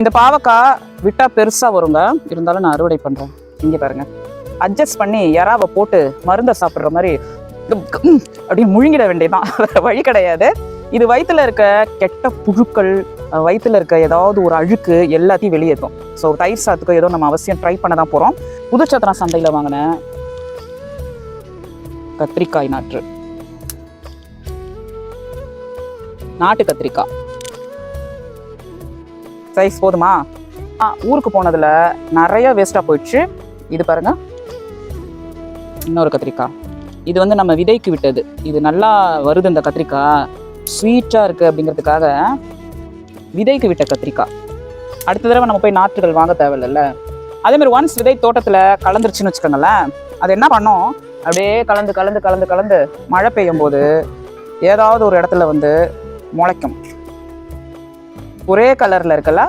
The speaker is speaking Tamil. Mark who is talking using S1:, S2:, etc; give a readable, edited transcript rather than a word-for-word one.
S1: இந்த பாவக்காய் விட்டா பெருசா வருங்க, இருந்தாலும் நான் அறுவடை பண்றேன். இங்க பாருங்க, அட்ஜஸ்ட் பண்ணி எறாவை போட்டு மருந்தை சாப்பிட்ற மாதிரி அப்படியே முழுங்கிட வேண்டியதான், வழி கிடையாது. இது வயிற்றுல இருக்க கெட்ட புழுக்கள், வயிற்றுல இருக்க ஏதாவது ஒரு அழுக்கு எல்லாத்தையும் வெளியேற்றும். ஸோ தயிர் சாத்துக்கு ஏதோ நம்ம அவசியம் ட்ரை பண்ண தான் போகிறோம். புதுச்சத்திரம் சந்தையில் வாங்கின கத்திரிக்காய் நாற்று, நாட்டு கத்திரிக்காய் சைஸ் போதுமா? ஊருக்கு போனதுல நிறைய வேஸ்டா போயிடுச்சு. இது பாருங்க, இன்னொரு கத்திரிக்காய். இது வந்து நம்ம விதைக்கு விட்டது. இது நல்லா வருது, இந்த கத்திரிக்காய் ஸ்வீட்டா இருக்கு அப்படிங்கிறதுக்காக விதைக்கு விட்ட கத்திரிக்காய். அடுத்த தடவை நம்ம போய் நாற்றுகள் வாங்க தேவையில்ல. அதே மாதிரி ஒன்ஸ் விதை தோட்டத்துல கலந்துருச்சுன்னு வச்சுக்கோங்களேன், அது என்ன பண்ணும், அப்படியே கலந்து கலந்து கலந்து கலந்து மழை பெய்யும் போது ஏதாவது ஒரு இடத்துல வந்து முளைக்கும். ஒரே கலர்ல இருக்குல்ல,